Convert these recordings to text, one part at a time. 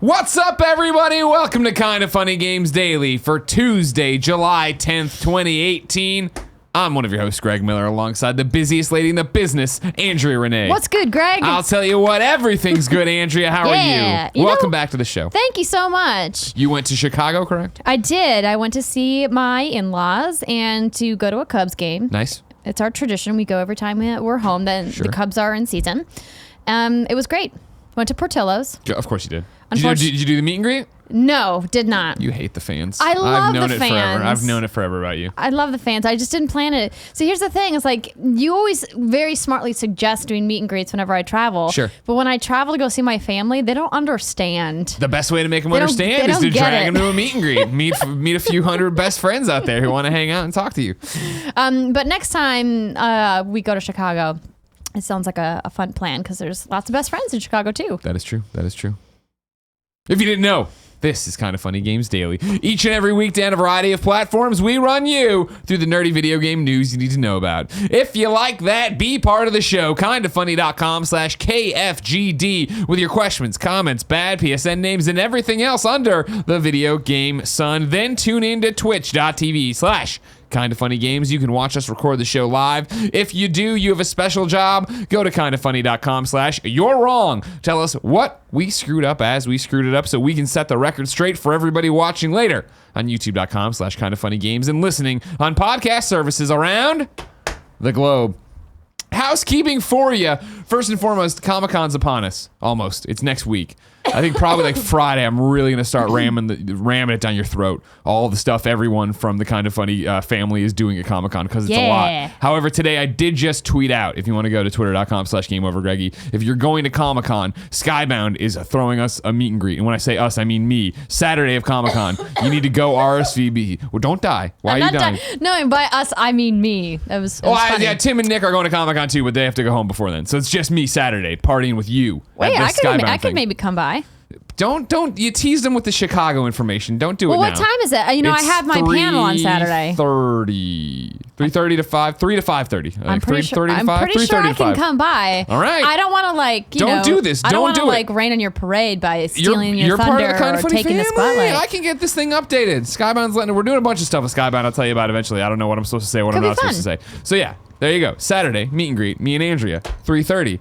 What's up, everybody? Welcome to Kinda Funny Games Daily for Tuesday, July 10th, 2018. I'm one of your hosts, Greg Miller, alongside the busiest lady in the business, Andrea Renee. What's good, Greg? I'll tell you what, everything's good, Andrea. How are you? Welcome back to the show. Thank you so much. You went to Chicago, correct? I did. I went to see my in-laws and to go to a Cubs game. Nice. It's our tradition. We go every time we're home. Then the Cubs are in season. It was great. Went to Portillo's. Of course you did. Did you do the meet and greet? No, did not. You hate the fans. I love the fans. Forever. I've known it forever about you. I love the fans. I just didn't plan it. So here's the thing. It's like you always very smartly suggest doing meet and greets whenever I travel. Sure. But when I travel to go see my family, they don't understand. The best way to make them understand is to drag them to a meet and greet. meet a few hundred best friends out there who want to hang out and talk to you. But next time we go to Chicago, it sounds like a fun plan because there's lots of best friends in Chicago too. That is true. That is true. If you didn't know, this is Kinda Funny Games Daily. Each and every weekday on a variety of platforms, we run you through the nerdy video game news you need to know about. If you like that, be part of the show. kindafunny.com/KFGD with your questions, comments, bad PSN names, and everything else under the video game sun. Then tune in to twitch.tv/Kinda Funny Games. You can watch us record the show live. If you do, you have a special job. Go to kindafunny.com/you're wrong. Tell us what we screwed up as we screwed it up so we can set the record straight for everybody watching later on youtube.com/kindafunnygames and listening on podcast services around the globe. Housekeeping for you. First and foremost, Comic-Con's upon us. Almost. It's next week. I think probably like Friday, I'm really going to start ramming it down your throat. All the stuff everyone from the Kinda Funny family is doing at Comic-Con because it's a lot. However, today I did just tweet out, if you want to go to twitter.com/GameOverGreggy, if you're going to Comic-Con, Skybound is throwing us a meet and greet. And when I say us, I mean me. Saturday of Comic-Con. You need to go RSVP. Well, don't die. Why are you dying? No, and by us, I mean me. It was funny. Yeah, Tim and Nick are going to Comic-Con too, but they have to go home before then. So it's just me Saturday partying with you. Wait, I could maybe come by. Don't you teased them with the Chicago information. Don't do it now. Well, what time is it? You know, I have my panel on Saturday. 3:30 to 5, 3 to 5:30. I'm pretty sure I can come by. All right. I don't want to don't do this. I don't want to rain on your parade by stealing your thunder part of the Kinda or Funny taking family. the spotlight. I can get this thing updated. Skybound's letting. We're doing a bunch of stuff with Skybound. I'll tell you about eventually. I don't know what I'm supposed to say, what I'm not supposed to say. So yeah. There you go. Saturday, meet and greet, me and Andrea, 3:30.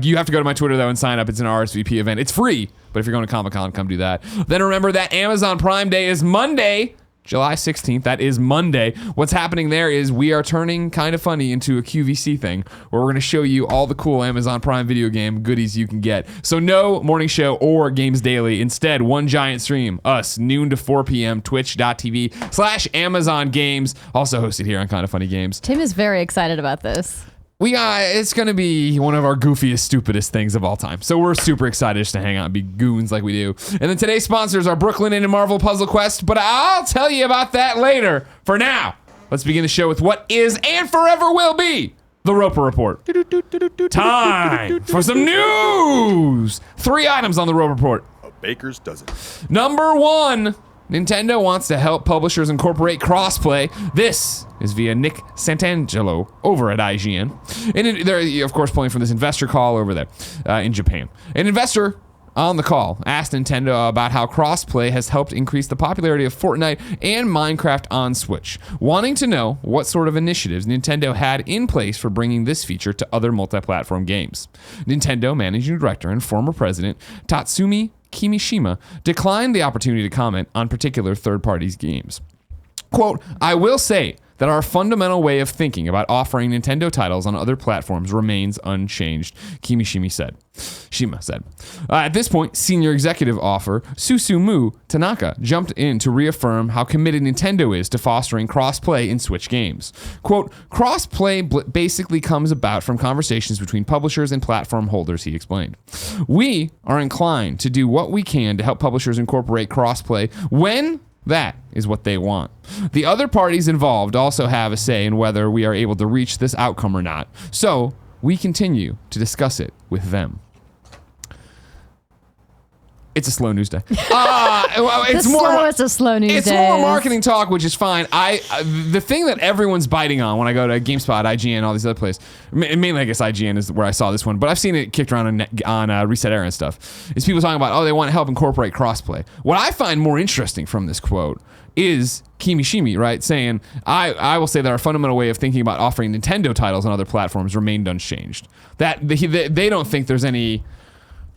You have to go to my Twitter, though, and sign up. It's an RSVP event. It's free, but if you're going to Comic-Con, come do that. Then remember that Amazon Prime Day is Monday, July 16th. That is Monday. What's happening there is we are turning Kinda Funny into a QVC thing where we're going to show you all the cool Amazon Prime video game goodies you can get. So no morning show or games daily. Instead, one giant stream. Us, noon to 4 p.m., twitch.tv/Amazon Games. Also hosted here on Kinda Funny Games. Tim is very excited about this. It's going to be one of our goofiest, stupidest things of all time. So we're super excited just to hang out and be goons like we do. And then today's sponsors are Brooklyn and Marvel Puzzle Quest, but I'll tell you about that later. For now, let's begin the show with what is and forever will be the Roper Report. Time for some news. 3 items on the Roper Report. A baker's dozen. Number 1. Nintendo wants to help publishers incorporate crossplay. This is via Nick Santangelo over at IGN. And they're, of course, pulling from this investor call over there in Japan. An investor on the call asked Nintendo about how crossplay has helped increase the popularity of Fortnite and Minecraft on Switch, wanting to know what sort of initiatives Nintendo had in place for bringing this feature to other multi-platform games. Nintendo Managing Director and former President Tatsumi Kimishima declined the opportunity to comment on particular third-party games. Quote, "I will say that our fundamental way of thinking about offering Nintendo titles on other platforms remains unchanged," Shima said. At this point, senior executive officer Susumu Tanaka jumped in to reaffirm how committed Nintendo is to fostering cross-play in Switch games. Quote, "Cross-play basically comes about from conversations between publishers and platform holders," he explained. "We are inclined to do what we can to help publishers incorporate cross-play when that is what they want. The other parties involved also have a say in whether we are able to reach this outcome or not. So we continue to discuss it with them." It's a slow news day. It's It's a slow news day. It's more marketing talk, which is fine. The thing that everyone's biting on when I go to GameSpot, IGN, all these other places, mainly I guess IGN is where I saw this one, but I've seen it kicked around on Reset Era and stuff, is people talking about, they want to help incorporate crossplay. What I find more interesting from this quote is Kimishimi, right, saying, I will say that our fundamental way of thinking about offering Nintendo titles on other platforms remained unchanged. That they don't think there's any...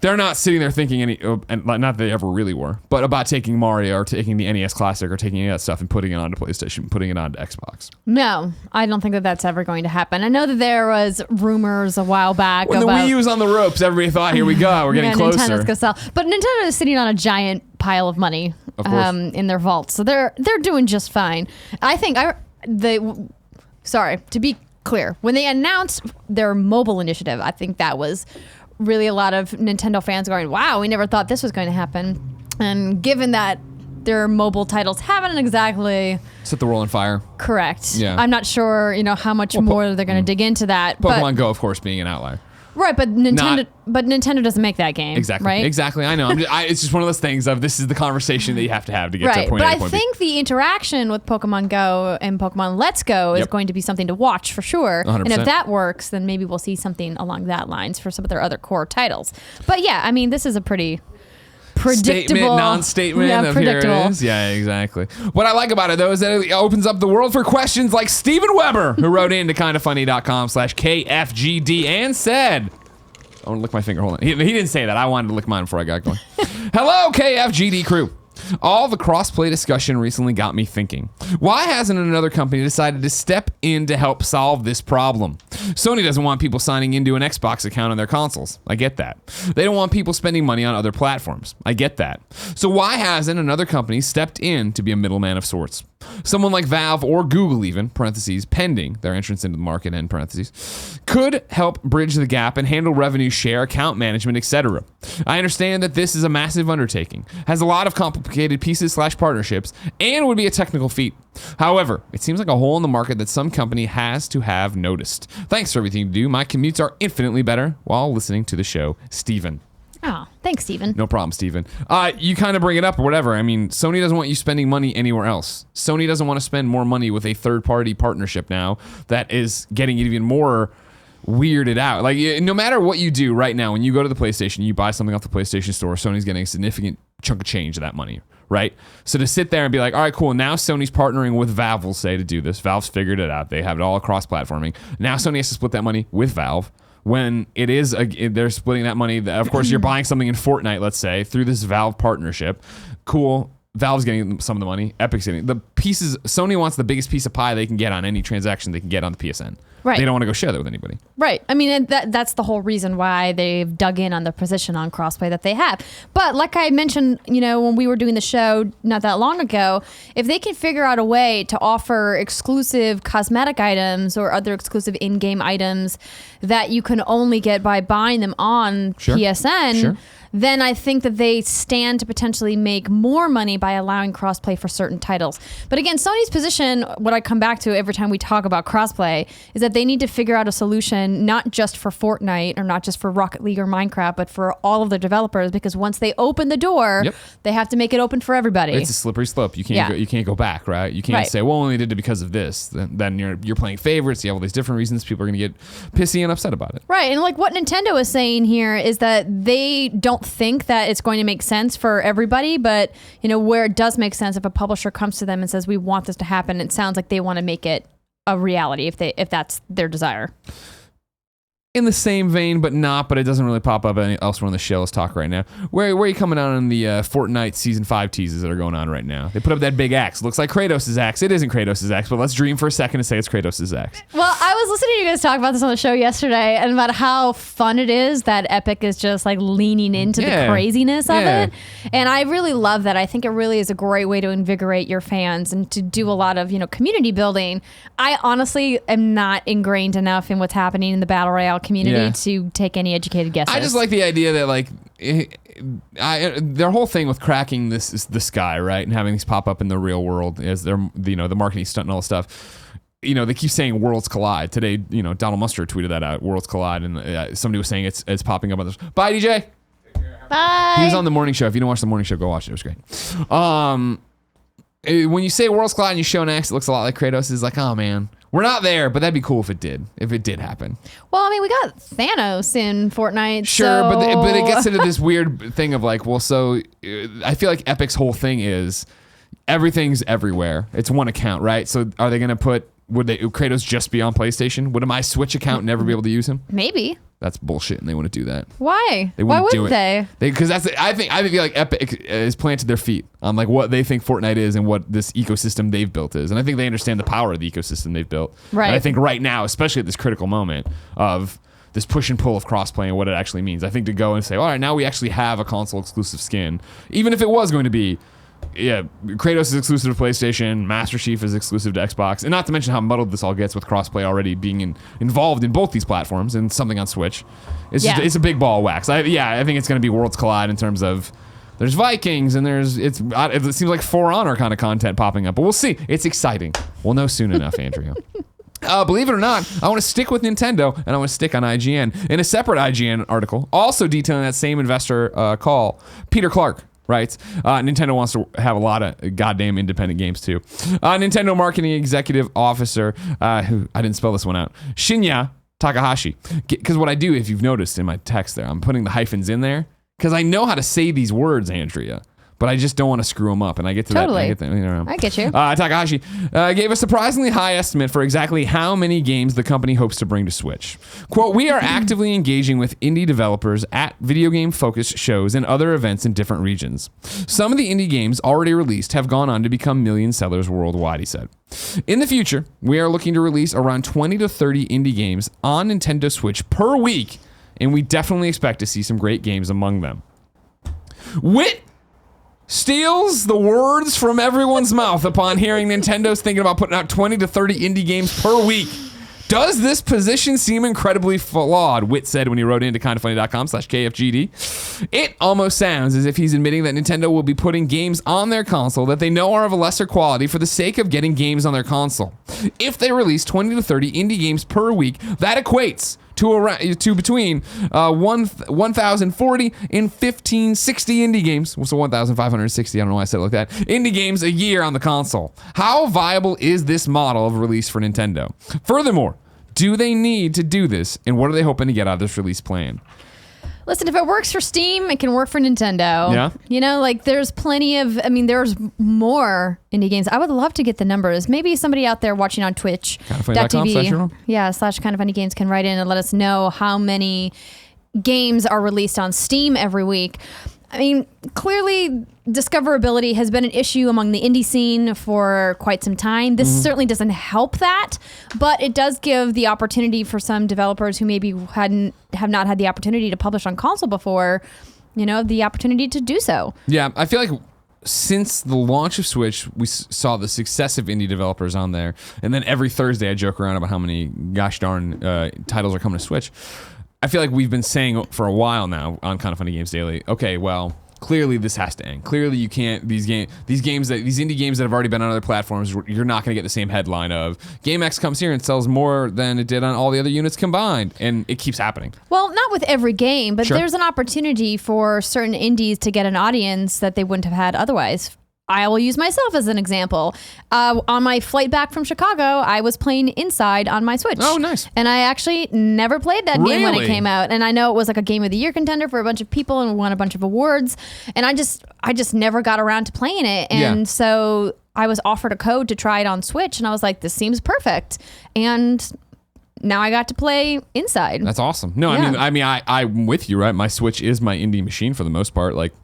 They're not sitting there thinking and not that they ever really were, but about taking Mario or taking the NES Classic or taking any of that stuff and putting it onto PlayStation, putting it onto Xbox. No, I don't think that that's ever going to happen. I know that there was rumors a while back when about... the Wii U was on the ropes, everybody thought, here we go, we're getting closer. Nintendo gonna sell. But Nintendo is sitting on a giant pile of money in their vault, so they're doing just fine. I think sorry, to be clear, when they announced their mobile initiative, I think that was really a lot of Nintendo fans going, wow, we never thought this was going to happen. And given that their mobile titles haven't exactly set the world on fire. Correct. Yeah. I'm not sure, how much more they're going to dig into that. Pokemon Go, of course, being an outlier. Right, but Nintendo doesn't make that game. Exactly. Right? Exactly. I know. It's just one of those things of this is the conversation that you have to get to point A to point B. But I think the interaction with Pokemon Go and Pokemon Let's Go is going to be something to watch for sure. 100%. And if that works, then maybe we'll see something along that lines for some of their other core titles. But yeah, this is a pretty predictable statement, non-statement. Yeah, predictable. Here it is. Yeah, exactly. What I like about it though is that it opens up the world for questions like Steven Weber, who wrote into kindafunny.com/KFGD and said, I want to lick my finger. Hold on. He didn't say that. I wanted to lick mine before I got going. Hello, KFGD crew. All the crossplay discussion recently got me thinking. Why hasn't another company decided to step in to help solve this problem? Sony doesn't want people signing into an Xbox account on their consoles. I get that. They don't want people spending money on other platforms. I get that. So why hasn't another company stepped in to be a middleman of sorts? Someone like Valve or Google even, parentheses, pending their entrance into the market, end parentheses, could help bridge the gap and handle revenue share, account management, etc. I understand that this is a massive undertaking, has a lot of complicated pieces / partnerships, and would be a technical feat. However, it seems like a hole in the market that some company has to have noticed. Thanks for everything you do. My commutes are infinitely better while listening to the show. Steven. Oh, thanks, Steven. No problem, Steven. You kind of bring it up or whatever. Sony doesn't want you spending money anywhere else. Sony doesn't want to spend more money with a third-party partnership now that is getting even more weirded out. Like, no matter what you do right now, when you go to the PlayStation, you buy something off the PlayStation Store, Sony's getting a significant chunk of change of that money, right? So to sit there and be like, all right, cool, now Sony's partnering with Valve, we'll say, to do this. Valve's figured it out. They have it all cross-platforming. Now Sony has to split that money with Valve. When it is, they're splitting that money. Of course, you're buying something in Fortnite, let's say, through this Valve partnership. Cool. Valve's getting some of the money. Epic's getting the pieces. Sony wants the biggest piece of pie they can get on any transaction they can get on the PSN. Right. They don't want to go share that with anybody. Right. And that's the whole reason why they've dug in on the position on crossplay that they have. But like I mentioned, when we were doing the show not that long ago, if they can figure out a way to offer exclusive cosmetic items or other exclusive in-game items that you can only get by buying them on PSN, then I think that they stand to potentially make more money by allowing crossplay for certain titles. But again, Sony's position, what I come back to every time we talk about crossplay, is that they need to figure out a solution not just for Fortnite or not just for Rocket League or Minecraft, but for all of the developers, because once they open the door, they have to make it open for everybody. It's a slippery slope. You can't go back, right? You can't say, well, only did it because of this. Then you're playing favorites. You have all these different reasons. People are going to get pissy and upset about it. Right. And like what Nintendo is saying here is that they don't think that it's going to make sense for everybody, but where it does make sense, if a publisher comes to them and says we want this to happen, it sounds like they want to make it a reality if that's their desire. In the same vein, but it doesn't really pop up elsewhere on the show. Let's talk right now. Where are you coming out on the Fortnite Season 5 teases that are going on right now? They put up that big axe. Looks like Kratos' axe. It isn't Kratos' axe, but let's dream for a second and say it's Kratos' axe. Well, I was listening to you guys talk about this on the show yesterday and about how fun it is that Epic is just like leaning into the craziness of it. And I really love that. I think it really is a great way to invigorate your fans and to do a lot of, community building. I honestly am not ingrained enough in what's happening in the Battle Royale community to take any educated guesses. I just like the idea that their whole thing with cracking the sky, right, and having these pop up in the real world as their the marketing stunt and all this stuff. They keep saying worlds collide. Today, Donald Mustard tweeted that out, worlds collide, and somebody was saying it's popping up on this. Bye, DJ. Bye. He was on the morning show. If you don't watch the morning show, go watch it. It was great. When you say Worlds Collide and you show next, it looks a lot like Kratos. Is like, oh man, we're not there, but that'd be cool if it did happen. Well, I mean, we got Thanos in Fortnite. Sure, so... but it gets into this weird thing of like, well, so I feel like Epic's whole thing is everything's everywhere. It's one account, right? So are they going to would Kratos just be on PlayStation? Would my Switch account never be able to use him? Maybe. That's bullshit, and they wouldn't do that. Why? Why wouldn't they? Because I feel like Epic has planted their feet on like what they think Fortnite is and what this ecosystem they've built is, and I think they understand the power of the ecosystem they've built. Right. And I think right now, especially at this critical moment of this push and pull of crossplay and what it actually means, I think to go and say, all right, now we actually have a console exclusive skin, even if it was going to be. Yeah, Kratos is exclusive to PlayStation, Master Chief is exclusive to Xbox, and not to mention how muddled this all gets with crossplay already being involved in both these platforms and something on Switch. It's just a big ball of wax. I think it's going to be Worlds Collide in terms of there's Vikings and it seems like For Honor kind of content popping up, but we'll see. It's exciting. We'll know soon enough, Andrea. Believe it or not, I want to stick with Nintendo and I want to stick on IGN. In a separate IGN article, also detailing that same investor call, Peter Clark writes, Nintendo wants to have a lot of goddamn independent games too. Nintendo marketing executive officer, who I didn't spell this one out, Shinya Takahashi. Because what I do, if you've noticed in my text there, I'm putting the hyphens in there because I know how to say these words, Andrea. But I just don't want to screw them up, and I get to that. I get you. Takahashi gave a surprisingly high estimate for exactly how many games the company hopes to bring to Switch. Quote, we are actively engaging with indie developers at video game-focused shows and other events in different regions. Some of the indie games already released have gone on to become million sellers worldwide, he said. In the future, we are looking to release around 20 to 30 indie games on Nintendo Switch per week, and we definitely expect to see some great games among them. Wit steals the words from everyone's mouth upon hearing Nintendo's thinking about putting out 20 to 30 indie games per week. Does this position seem incredibly flawed? Witt said when he wrote into kindoffunny.com/KFGD. It almost sounds as if he's admitting that Nintendo will be putting games on their console that they know are of a lesser quality for the sake of getting games on their console. If they release 20 to 30 indie games per week, that equates to between 1,040 and 1,560 indie games. So 1,560, I don't know why I said it like that. Indie games a year on the console. How viable is this model of release for Nintendo? Furthermore, do they need to do this, and what are they hoping to get out of this release plan? Listen, if it works for Steam, it can work for Nintendo. Yeah. You know, like there's there's more indie games. I would love to get the numbers. Maybe somebody out there watching on Twitch.tv. Yeah, /kindoffunnygames can write in and let us know how many games are released on Steam every week. I mean, clearly discoverability has been an issue among the indie scene for quite some time. This certainly doesn't help that, but it does give the opportunity for some developers who maybe have not had the opportunity to publish on console before, the opportunity to do so. Yeah, I feel like since the launch of Switch, we saw the success of indie developers on there, and then every Thursday I joke around about how many gosh darn titles are coming to Switch. I feel like we've been saying for a while now on Kind of Funny Games Daily, okay, well, clearly this has to end. Clearly you can't, these indie games that have already been on other platforms, you're not going to get the same headline of GameX comes here and sells more than it did on all the other units combined. And it keeps happening. Well, not with every game, but There's an opportunity for certain indies to get an audience that they wouldn't have had otherwise. I will use myself as an example. On my flight back from Chicago, I was playing Inside on my Switch. Oh, nice. And I actually never played that game when it came out. And I know it was like a Game of the Year contender for a bunch of people and won a bunch of awards. And I just never got around to playing it. And so I was offered a code to try it on Switch. And I was like, this seems perfect. And now I got to play Inside. That's awesome. No, yeah. I'm with you, right? My Switch is my indie machine for the most part. Like,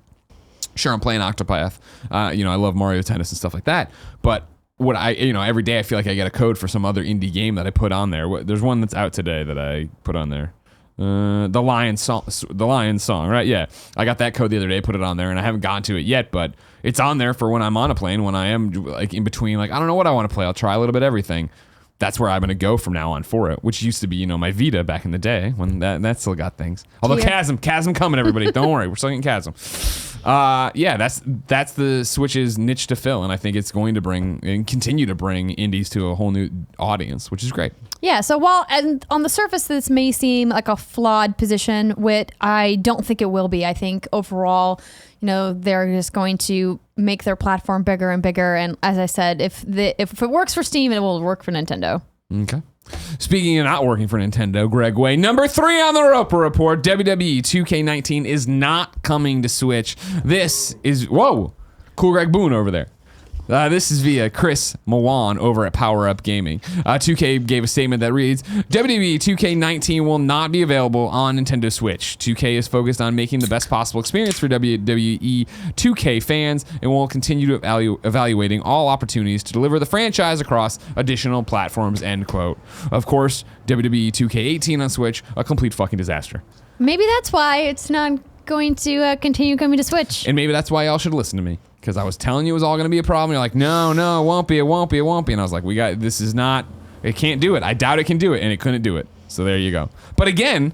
sure, I'm playing Octopath. I love Mario Tennis and stuff like that. But every day I feel like I get a code for some other indie game that I put on there. There's one that's out today that I put on there. The Lion Song, right? Yeah. I got that code the other day, put it on there, and I haven't gotten to it yet, but it's on there for when I'm on a plane, when I am like in between, like, I don't know what I want to play. I'll try a little bit of everything. That's where I'm going to go from now on for it, which used to be, my Vita back in the day when that still got things. Although Chasm coming, everybody. Don't worry. We're still getting Chasm. yeah, that's the Switch's niche to fill, and I think it's going to bring and continue to bring indies to a whole new audience, which is great. Yeah, so while and on the surface this may seem like a flawed position, I don't think it will be. I think overall, they're just going to make their platform bigger and bigger. And as I said, if it works for Steam, it will work for Nintendo. Okay. Speaking of not working for Nintendo, Greg Way, number 3 on the Roper Report, WWE 2K19 is not coming to Switch. This is, whoa, Cool Greg Boone over there. This is via Chris Mawon over at PowerUpGaming. 2K gave a statement that reads, WWE 2K19 will not be available on Nintendo Switch. 2K is focused on making the best possible experience for WWE 2K fans and will continue to evaluating all opportunities to deliver the franchise across additional platforms, end quote. Of course, WWE 2K18 on Switch, a complete fucking disaster. Maybe that's why it's not going to continue coming to Switch. And maybe that's why y'all should listen to me. Because I was telling you it was all going to be a problem. You're like, no, it won't be. And I was like, it can't do it. I doubt it can do it. And it couldn't do it. So there you go. But again,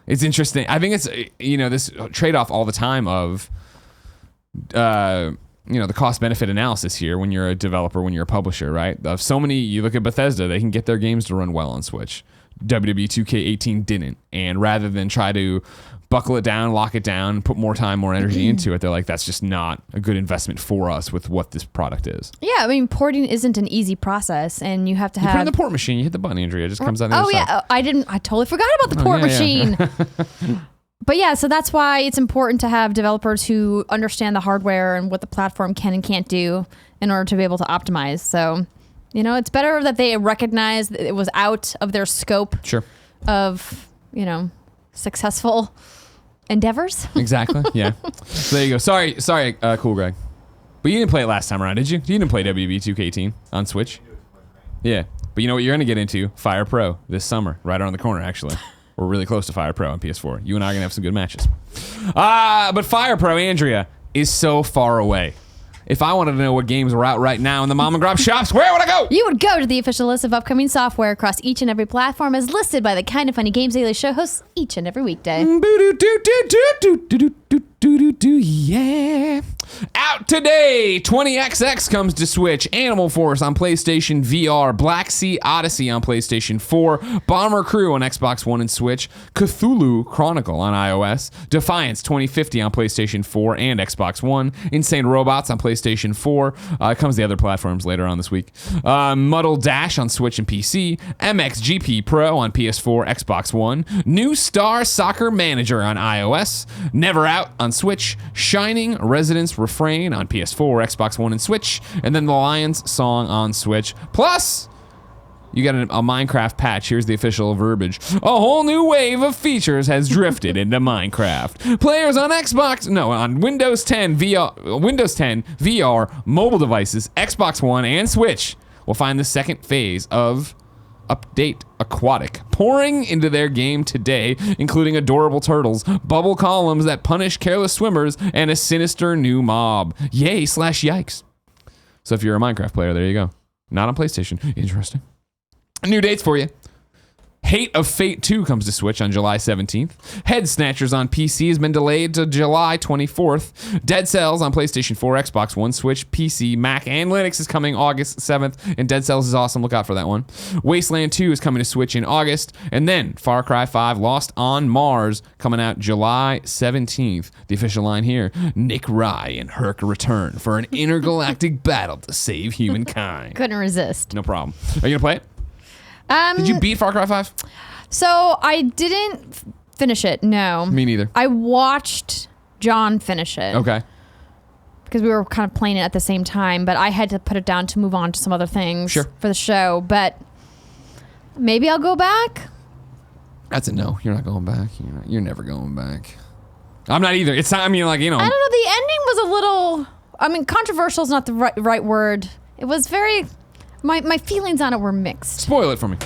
it's interesting. I think it's, this trade-off all the time of, the cost-benefit analysis here when you're a developer, when you're a publisher, right? Of so many, you look at Bethesda, they can get their games to run well on Switch. WWE 2K18 didn't. And rather than try to buckle it down, lock it down, put more time, more energy into it, they're like, that's just not a good investment for us with what this product is. Yeah, I mean, porting isn't an easy process, and you have to you put it in the port machine, you hit the button, Andrea, it just comes out the other side. I totally forgot about the port machine. But yeah, so that's why it's important to have developers who understand the hardware and what the platform can and can't do in order to be able to optimize. So, it's better that they recognize that it was out of their scope of, successful endeavors. Exactly. Yeah. So there you go. Sorry, Cool Greg. But you didn't play it last time around, did you? You didn't play WWE 2K18 on Switch? Yeah. But you know what you're going to get into? Fire Pro this summer. Right around the corner, actually. We're really close to Fire Pro on PS4. You and I are going to have some good matches. But Fire Pro, Andrea, is so far away. If I wanted to know what games were out right now in the mom and grab shops, where would I go? You would go to the official list of upcoming software across each and every platform as listed by the Kind of Funny Games Daily Show hosts each and every weekday. Yeah. Out today, 20XX comes to Switch, Animal Force on PlayStation VR, Black Sea Odyssey on PlayStation 4, Bomber Crew on Xbox One and Switch, Cthulhu Chronicle on iOS, Defiance 2050 on PlayStation 4 and Xbox One, Insane Robots on PlayStation 4, it comes to the other platforms later on this week, Muddle Dash on Switch and PC, MXGP Pro on PS4, Xbox One, New Star Soccer Manager on iOS, Never Out on Switch, Shining Residence Refrain on PS4, Xbox One, and Switch, and then the Lions Song on Switch. Plus, you got a Minecraft patch. Here's the official verbiage. A whole new wave of features has drifted into Minecraft. Players on on Windows 10 VR mobile devices, Xbox One, and Switch will find the second phase of Update Aquatic pouring into their game today, including adorable turtles, bubble columns that punish careless swimmers, and a sinister new mob. Yay/yikes. So if you're a Minecraft player, there you go. Not on PlayStation. Interesting. New dates for you. Hate of Fate 2 comes to Switch on July 17th. Head Snatchers on PC has been delayed to July 24th. Dead Cells on PlayStation 4, Xbox One, Switch, PC, Mac, and Linux is coming August 7th, and Dead Cells is awesome. Look out for that one. Wasteland 2 is coming to Switch in August, and then Far Cry 5 Lost on Mars coming out July 17th. The official line here, Nick Rye and Herc return for an intergalactic battle to save humankind. Couldn't resist. No problem. Are you going to play it? Did you beat Far Cry 5? So I didn't finish it, no. Me neither. I watched John finish it. Okay. Because we were kind of playing it at the same time, but I had to put it down to move on to some other things for the show. But maybe I'll go back. That's a no. You're not going back. You're never going back. I'm not either. It's not, I don't know. The ending was a little, controversial is not the right word. It was very... My feelings on it were mixed. Spoil it for me.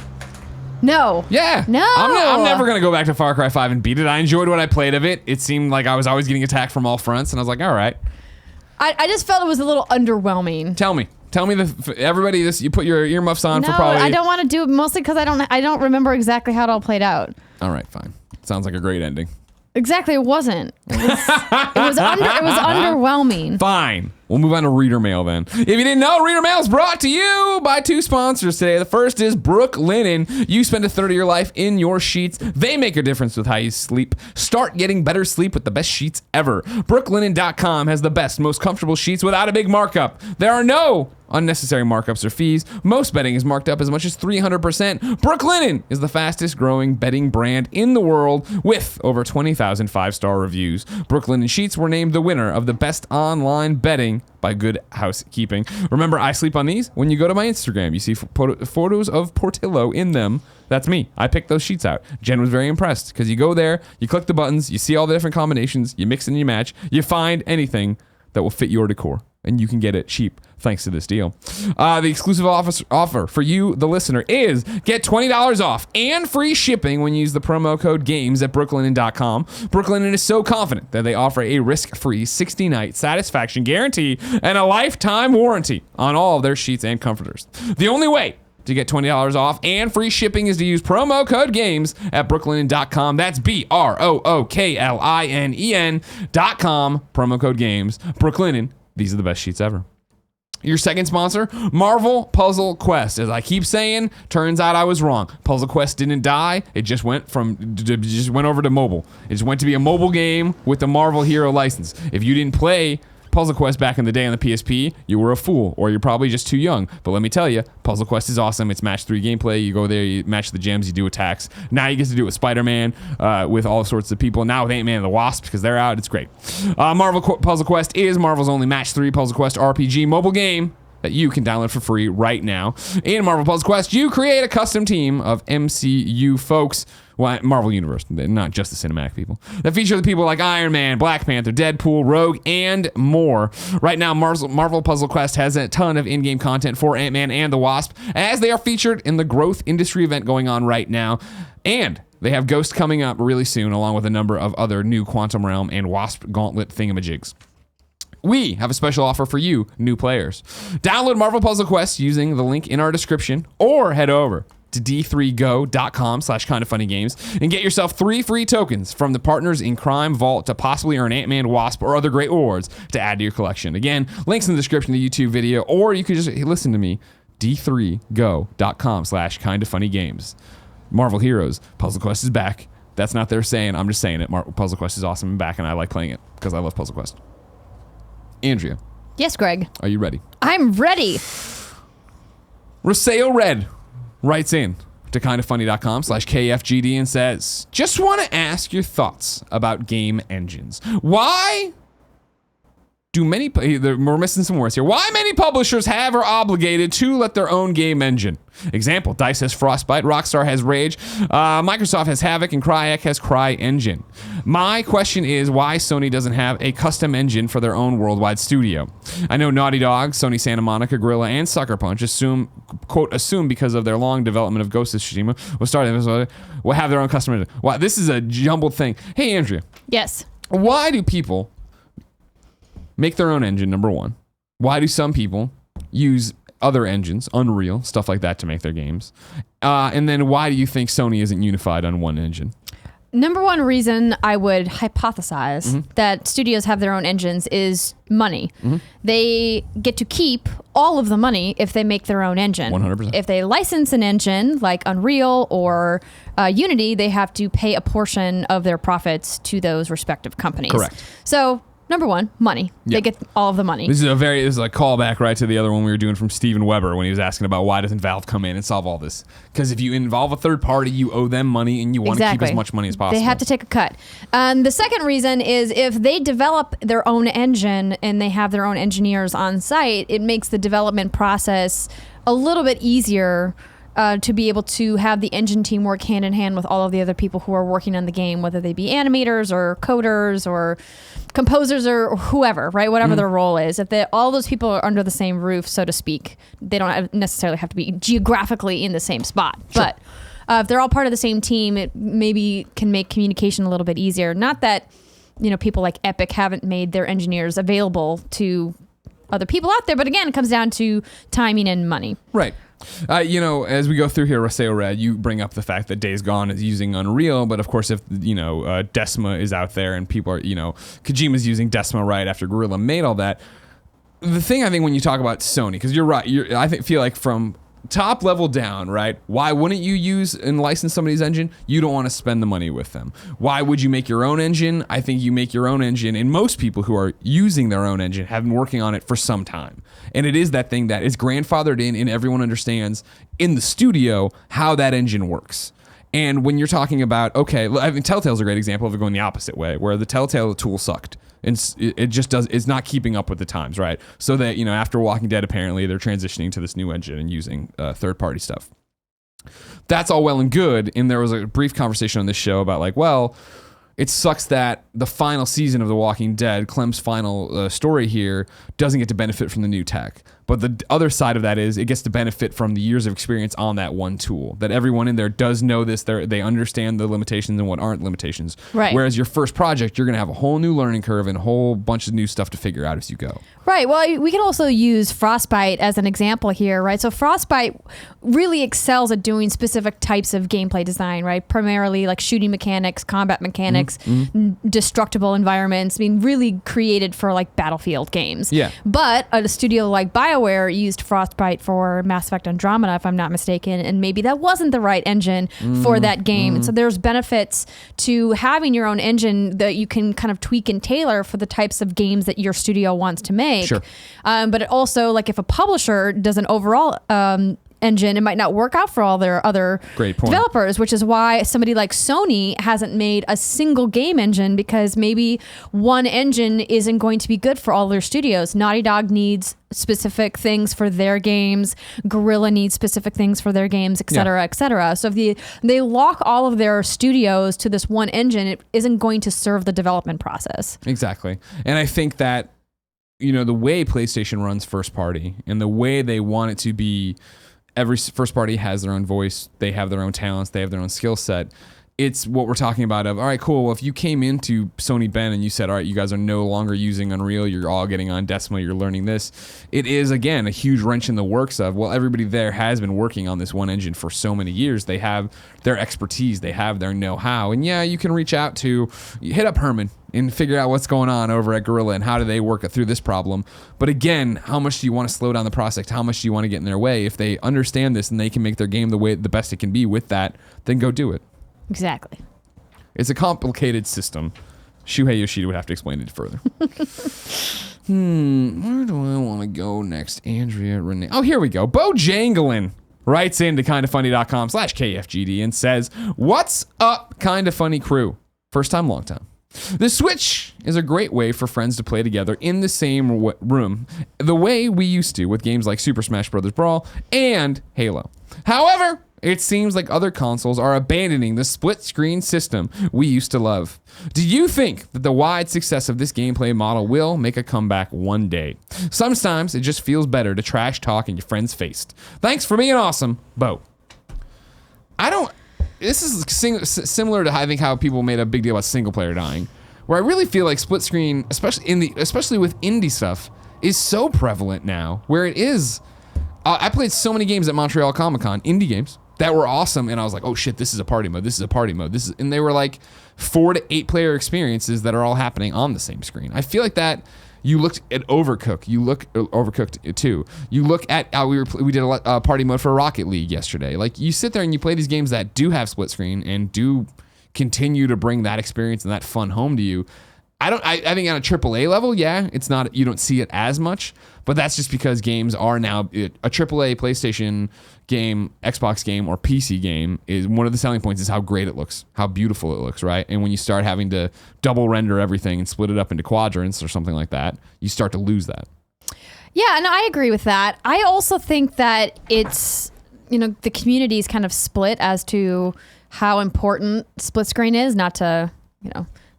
No. Yeah. No. I'm never going to go back to Far Cry 5 and beat it. I enjoyed what I played of it. It seemed like I was always getting attacked from all fronts, and I was like, all right. I just felt it was a little underwhelming. Tell me, everybody, you put your earmuffs on for probably... I don't want to do it mostly because I don't remember exactly how it all played out. All right, fine. Sounds like a great ending. Exactly, it wasn't. It was underwhelming. Fine. We'll move on to Reader Mail then. If you didn't know, Reader Mail is brought to you by two sponsors today. The first is Brook Linen. You spend a third of your life in your sheets. They make a difference with how you sleep. Start getting better sleep with the best sheets ever. Brooklinen.com has the best, most comfortable sheets without a big markup. There are no unnecessary markups or fees. Most bedding is marked up as much as 300%. Brook Linen is the fastest growing bedding brand in the world with over 20,000 5-star reviews. Brook Linen sheets were named the winner of the best online bedding by Good Housekeeping. Remember, I sleep on these. When you go to my Instagram, you see photos of Portillo in them. That's me. I picked those sheets out. Jen was very impressed because you go there, you click the buttons, you see all the different combinations, you mix and you match, you find anything that will fit your decor. And you can get it cheap thanks to this deal. The exclusive offer for you, the listener, is get $20 off and free shipping when you use the promo code GAMES at brooklinen.com. Brooklinen is so confident that they offer a risk-free 60-night satisfaction guarantee and a lifetime warranty on all of their sheets and comforters. The only way to get $20 off and free shipping is to use promo code GAMES at brooklinen.com. That's BROOKLINEN.com. Promo code GAMES. Brooklinen. These are the best sheets ever. Your second sponsor, Marvel Puzzle Quest. As I keep saying, turns out I was wrong. Puzzle Quest didn't die. It just went over to mobile. It just went to be a mobile game with the Marvel Hero license. If you didn't play Puzzle Quest back in the day on the PSP, you were a fool, or you're probably just too young. But let me tell you, Puzzle Quest is awesome. It's match 3 gameplay. You go there, you match the gems, you do attacks. Now you get to do it with Spider-Man, with all sorts of people. Now with Ant-Man and the Wasp, because they're out. It's great. Puzzle Quest is Marvel's only match 3 Puzzle Quest RPG mobile game that you can download for free right now. In Marvel Puzzle Quest, you create a custom team of MCU folks. Well, Marvel Universe, not just the cinematic people, that feature the people like Iron Man, Black Panther, Deadpool, Rogue, and more. Right now, Marvel Puzzle Quest has a ton of in-game content for Ant-Man and the Wasp, as they are featured in the Growth Industry event going on right now. And they have Ghost coming up really soon, along with a number of other new Quantum Realm and Wasp Gauntlet thingamajigs. We have a special offer for you, new players. Download Marvel Puzzle Quest using the link in our description, or head over to d3go.com/kindoffunnygames and get yourself 3 free tokens from the Partners in Crime Vault to possibly earn Ant-Man, Wasp, or other great awards to add to your collection. Again, links in the description of the YouTube video, or you can just listen to me, d3go.com/kindoffunnygames. Marvel Heroes, Puzzle Quest is back. That's not their saying, I'm just saying it. Puzzle Quest is awesome and back, and I like playing it because I love Puzzle Quest. Andrea. Yes, Greg. Are you ready? I'm ready. RasioRED writes in to kindoffunny.com/KFGD and says, just want to ask your thoughts about game engines. Why do we're missing some words here. Why many publishers have or obligated to let their own game engine? Example, DICE has Frostbite, Rockstar has Rage, Microsoft has Havoc, and Crytek has CryEngine. My question is why Sony doesn't have a custom engine for their own worldwide studio. I know Naughty Dog, Sony Santa Monica, Guerrilla, and Sucker Punch assume because of their long development of Ghost of Tsushima will have their own custom engine. Wow, this is a jumbled thing. Hey, Andrea. Yes. Why do people make their own engine, number one? Why do some people use other engines, Unreal, stuff like that, to make their games? And then why do you think Sony isn't unified on one engine? Number one reason I would hypothesize that studios have their own engines is money. They get to keep all of the money if they make their own engine. 100%. If they license an engine like Unreal or Unity, they have to pay a portion of their profits to those respective companies. Correct. So number one, money. Yeah. They get all of the money. This is a callback right to the other one we were doing from Steven Weber when he was asking about why doesn't Valve come in and solve all this? Because if you involve a third party, you owe them money and you want to keep as much money as possible. They have to take a cut. The second reason is if they develop their own engine and they have their own engineers on site, it makes the development process a little bit easier to be able to have the engine team work hand in hand with all of the other people who are working on the game, whether they be animators or coders or composers or whoever, right? Whatever their role is. If all those people are under the same roof, so to speak, they don't necessarily have to be geographically in the same spot. Sure. But if they're all part of the same team, it maybe can make communication a little bit easier. Not that, people like Epic haven't made their engineers available to other people out there, but again, it comes down to timing and money. Right. As we go through here, RasioRED, you bring up the fact that Days Gone is using Unreal, but of course, if Decima is out there and people are, Kojima's using Decima right after Guerrilla made all that. The thing I think when you talk about Sony, because you're right, feel like from top level down, right? Why wouldn't you use and license somebody's engine? You don't want to spend the money with them. Why would you make your own engine? I think you make your own engine, and most people who are using their own engine have been working on it for some time. And it is that thing that is grandfathered in, and everyone understands in the studio how that engine works. And when you're talking about, Telltale's a great example of it going the opposite way, where the Telltale tool sucked. And it's not keeping up with the times, right? So that, after Walking Dead, apparently they're transitioning to this new engine and using third-party stuff. That's all well and good. And there was a brief conversation on this show about it sucks that the final season of The Walking Dead, Clem's final story here, doesn't get to benefit from the new tech. But the other side of that is it gets to benefit from the years of experience on that one tool. That everyone in there does know this. They understand the limitations and what aren't limitations. Right. Whereas your first project, you're going to have a whole new learning curve and a whole bunch of new stuff to figure out as you go. Right. Well, we can also use Frostbite as an example here, right? So Frostbite really excels at doing specific types of gameplay design, right? Primarily like shooting mechanics, combat mechanics, destructible environments. I mean, really created for like Battlefield games. Yeah. But a studio like BioWare used Frostbite for Mass Effect Andromeda, if I'm not mistaken, and maybe that wasn't the right engine for that game. And so there's benefits to having your own engine that you can kind of tweak and tailor for the types of games that your studio wants to make. Sure. But it also, like if a publisher does an overall engine, it might not work out for all their other developers, which is why somebody like Sony hasn't made a single game engine, because maybe one engine isn't going to be good for all their studios. Naughty Dog needs specific things for their games. Guerrilla needs specific things for their games, et cetera, et cetera. So if they lock all of their studios to this one engine, it isn't going to serve the development process. Exactly. And I think that, the way PlayStation runs first party and the way they want it to be, every first party has their own voice. They have their own talents. They have their own skill set. It's what we're talking about of, all right, cool. Well, if you came into Sony Ben and you said, all right, you guys are no longer using Unreal. You're all getting on Decima. You're learning this. It is, again, a huge wrench in the works of, well, everybody there has been working on this one engine for so many years. They have their expertise. They have their know-how. And yeah, you can reach out to, hit up Herman and figure out what's going on over at Guerrilla and how do they work through this problem. But again, how much do you want to slow down the process? How much do you want to get in their way? If they understand this and they can make their game the best it can be with that, then go do it. Exactly. It's a complicated system. Shuhei Yoshida would have to explain it further. Where do I want to go next? Andrea Renee. Oh, here we go. Bojanglin writes in to kindafunny.com/KFGD and says, "What's up, Kinda Funny crew? First time, long time. The Switch is a great way for friends to play together in the same room, the way we used to with games like Super Smash Bros. Brawl and Halo. However, it seems like other consoles are abandoning the split-screen system we used to love. Do you think that the wide success of this gameplay model will make a comeback one day? Sometimes it just feels better to trash talk in your friend's face. Thanks for being awesome, Bo." This is similar to, I think, how people made a big deal about single player dying, where I really feel like split screen, especially with indie stuff, is so prevalent now. Where it is, I played so many games at Montreal Comic Con, indie games that were awesome, and I was like, oh shit, this is a party mode. This is a party mode. And they were like 4 to 8 player experiences that are all happening on the same screen. I feel like that. You looked at Overcooked. You look Overcooked 2. You look at how we did a party mode for Rocket League yesterday. Like, you sit there and you play these games that do have split screen and do continue to bring that experience and that fun home to you. I think on a AAA level, yeah, it's not, you don't see it as much, but that's just because games are now a AAA PlayStation game, Xbox game, or PC game is one of the selling points is how great it looks, how beautiful it looks, right? And when you start having to double render everything and split it up into quadrants or something like that, you start to lose that. Yeah, and I agree with that. I also think that it's, the community is kind of split as to how important split screen is, not to,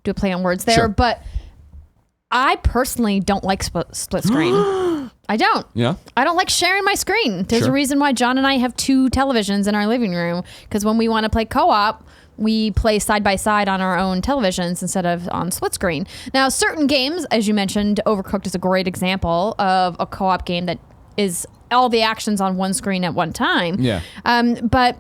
do a play on words there, sure. But I personally don't like split screen. I don't. Yeah. I don't like sharing my screen. There's sure. a reason why John and I have 2 televisions in our living room, because when we want to play co-op, we play side by side on our own televisions instead of on split screen. Now, certain games, as you mentioned, Overcooked is a great example of a co-op game that is all the actions on one screen at one time. Yeah. But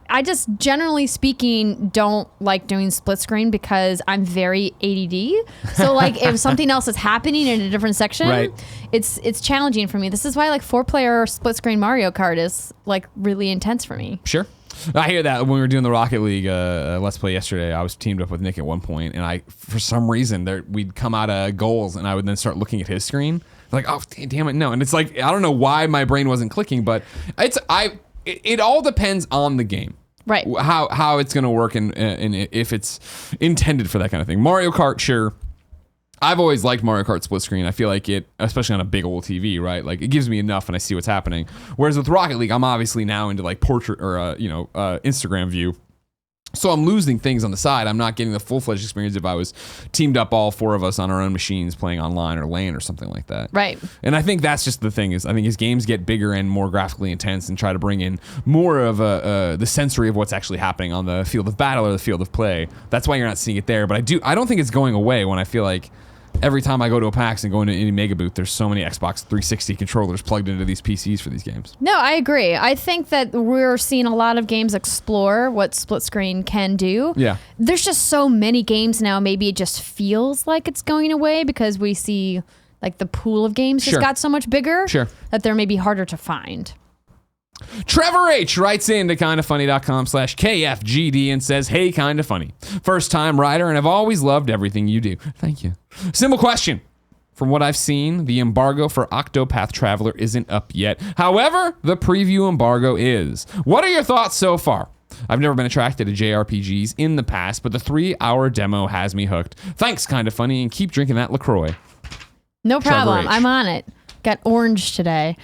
I just, generally speaking, don't like doing split screen because I'm very ADD. So like if something else is happening in a different section, Right. it's challenging for me. This is why like 4-player split screen Mario Kart is like really intense for me. Sure. I hear that when we were doing the Rocket League Let's Play yesterday, I was teamed up with Nick at one point, and for some reason, we'd come out of goals, and I would then start looking at his screen, like, oh, damn it, no. And it's like, I don't know why my brain wasn't clicking, but it all depends on the game. Right. How it's going to work and if it's intended for that kind of thing. Mario Kart, sure. I've always liked Mario Kart split screen. I feel like it, especially on a big old TV, right? Like it gives me enough and I see what's happening. Whereas with Rocket League, I'm obviously now into like portrait or Instagram view. So I'm losing things on the side. I'm not getting the full-fledged experience if I was teamed up all four of us on our own machines playing online or LAN or something like that. Right. And I think that's just the thing is I think as games get bigger and more graphically intense and try to bring in more of the sensory of what's actually happening on the field of battle or the field of play, that's why you're not seeing it there. But I don't think it's going away when I feel like every time I go to a PAX and go into any mega booth, there's so many Xbox 360 controllers plugged into these PCs for these games. No, I agree. I think that we're seeing a lot of games explore what split screen can do. Yeah. There's just so many games now, maybe it just feels like it's going away because we see like the pool of games Sure. has got so much bigger that they're maybe harder to find. Trevor H writes in to kindafunny.com/KFGD and says, hey, Kinda Funny. First time writer, and I've always loved everything you do. Thank you. Simple question. From what I've seen, the embargo for Octopath Traveler isn't up yet. However, the preview embargo is. What are your thoughts so far? I've never been attracted to JRPGs in the past, but the 3-hour demo has me hooked. Thanks, Kinda Funny, and keep drinking that LaCroix. No problem. H. I'm on it. Got orange today.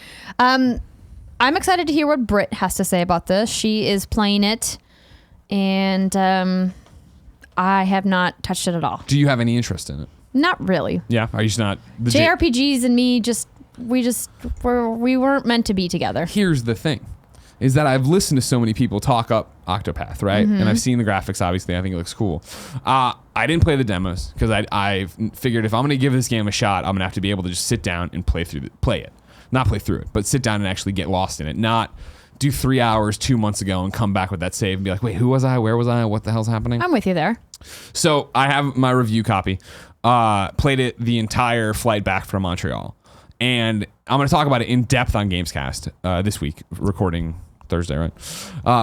I'm excited to hear what Britt has to say about this. She is playing it, and I have not touched it at all. Do you have any interest in it? Not really. Yeah? Are you just not... JRPGs and me we weren't meant to be together. Here's the thing, is that I've listened to so many people talk up Octopath, right? Mm-hmm. And I've seen the graphics, obviously. I think it looks cool. I didn't play the demos because I figured if I'm going to give this game a shot, I'm going to have to be able to just sit down and play it. Not play through it, but sit down and actually get lost in it. Not do 3 hours 2 months ago and come back with that save and be like, wait, who was I? Where was I? What the hell's happening? I'm with you there. So I have my review copy. Played it the entire flight back from Montreal. And I'm going to talk about it in depth on Gamescast this week, recording Thursday, right?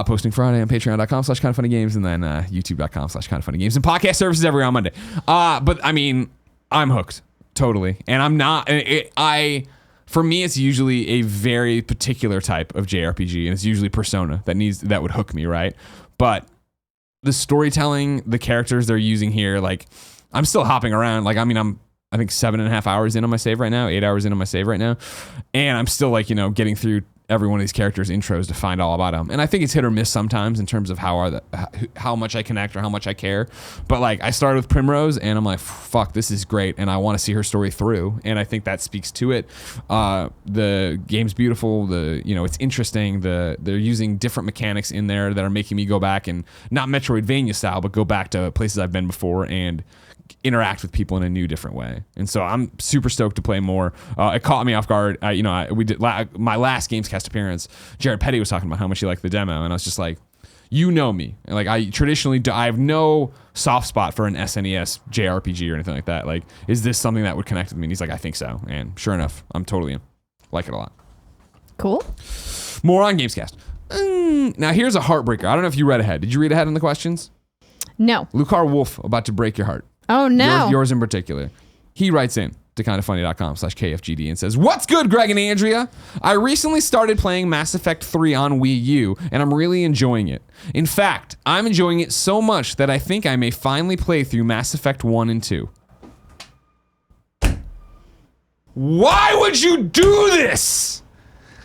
Posting Friday on patreon.com/kindoffunnygames and then youtube.com/kindoffunnygames and podcast services every on Monday. But I mean, I'm hooked totally. And I'm not, for me, it's usually a very particular type of JRPG, and it's usually Persona that would hook me, right? But the storytelling, the characters they're using here, like, I'm still hopping around. Like, I mean, I think 7.5 hours in on my save right now, 8 hours in on my save right now, and I'm still like, getting through every one of these characters' intros to find all about them. And I think it's hit or miss sometimes in terms of how much I connect or how much I care. But like, I started with Primrose and I'm like, fuck, this is great. And I want to see her story through. And I think that speaks to it. The game's beautiful. It's interesting. They're using different mechanics in there that are making me go back and not Metroidvania style, but go back to places I've been before and interact with people in a new, different way. And so I'm super stoked to play more. It caught me off guard. We did my last Gamescast appearance. Jared Petty was talking about how much he liked the demo, and I was just like, me. Like, I traditionally I have no soft spot for an SNES JRPG or anything like that. Like, is this something that would connect with me? And he's like, I think so. And sure enough, I'm totally in. Like it a lot. Cool. More on Gamescast. Now here's a heartbreaker. I don't know if you read ahead. Did you read ahead on the questions? No. LukarWuff, about to break your heart. Oh, no. Yours in particular. He writes in to kindafunny.com/KFGD and says, what's good, Greg and Andrea? I recently started playing Mass Effect 3 on Wii U, and I'm really enjoying it. In fact, I'm enjoying it so much that I think I may finally play through Mass Effect 1 and 2. Why would you do this?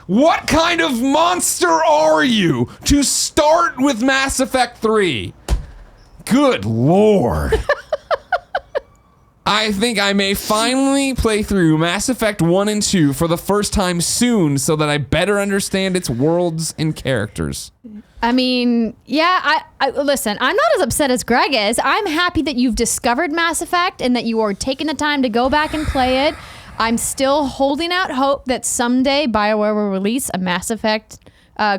What kind of monster are you to start with Mass Effect 3? Good Lord. I think I may finally play through Mass Effect 1 and 2 for the first time soon so that I better understand its worlds and characters. I mean, yeah, I listen, I'm not as upset as Greg is. I'm happy that you've discovered Mass Effect and that you are taking the time to go back and play it. I'm still holding out hope that someday BioWare will release a Mass Effect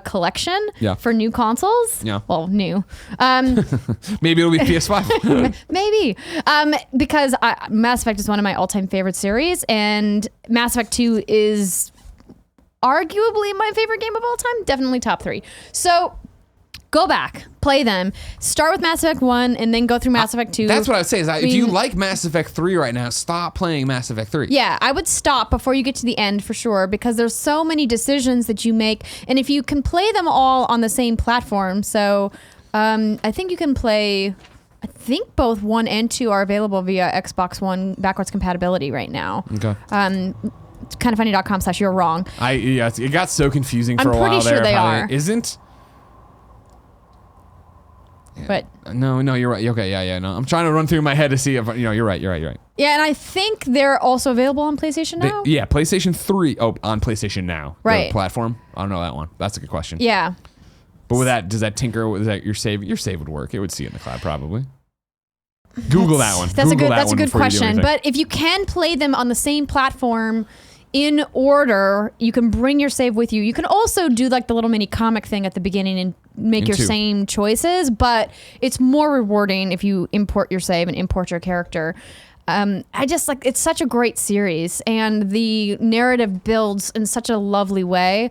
collection for new consoles. Yeah. Well, new. Maybe it'll be PS5. Maybe. Because Mass Effect is one of my all-time favorite series, and Mass Effect 2 is arguably my favorite game of all time. Definitely top 3. So go back, play them. Start with Mass Effect 1 and then go through Mass Effect 2. That's what I would say. If you like Mass Effect 3 right now, stop playing Mass Effect 3. Yeah, I would stop before you get to the end for sure, because there's so many decisions that you make. And if you can play them all on the same platform, so I think you can play... I think both 1 and 2 are available via Xbox One backwards compatibility right now. Okay. Kindoffunny.com/you're wrong. It got so confusing for a while there. I'm pretty sure they are. It isn't. But no, you're right. Okay, yeah, no. I'm trying to run through my head to see if you're right. Yeah, and I think they're also available on PlayStation now. PlayStation 3. Oh, on PlayStation Now. Right. The platform. I don't know that one. That's a good question. Yeah. But with that, does that tinker with that your save? Your save would work. It would see it in the cloud probably. Google that one. That's a good question. But if you can play them on the same platform in order, you can bring your save with you. You can also do like the little mini comic thing at the beginning and make your same choices, but it's more rewarding if you import your save and import your character. I just like, it's such a great series, and the narrative builds in such a lovely way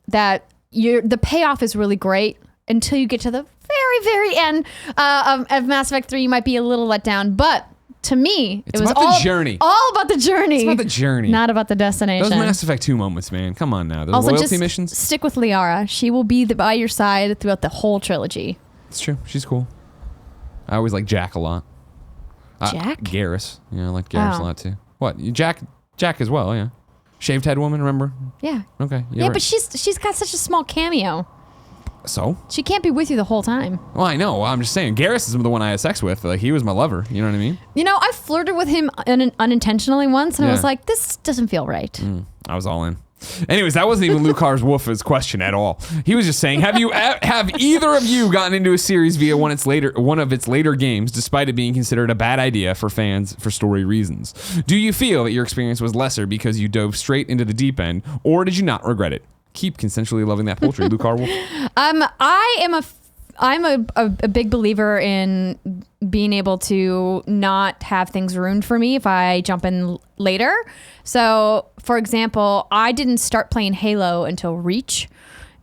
that the payoff is really great until you get to the very, very end of Mass Effect 3. You might be a little let down, but to me, it was about the journey. All about the journey. It's about the journey. Not about the destination. Those Mass Effect 2 moments, man. Come on now. Those also, loyalty just missions. Stick with Liara. She will be by your side throughout the whole trilogy. It's true. She's cool. I always like Jack a lot. Jack? Garrus. Yeah, I like Garrus a lot too. What? Jack as well, yeah. Shaved head woman, remember? Yeah. Okay. Yeah, right. But she's got such a small cameo. So? She can't be with you the whole time. Well, I know. I'm just saying. Garrus is the one I had sex with. Like, he was my lover. You know what I mean? I flirted with him unintentionally once, and I was like, this doesn't feel right. I was all in. Anyways, that wasn't even LukarWuff's question at all. He was just saying, have either of you gotten into a series via one of its later games, despite it being considered a bad idea for fans for story reasons? Do you feel that your experience was lesser because you dove straight into the deep end, or did you not regret it? Keep consensually loving that poultry, LukarWuff. I'm a big believer in being able to not have things ruined for me if I jump in later. So, for example, I didn't start playing Halo until Reach.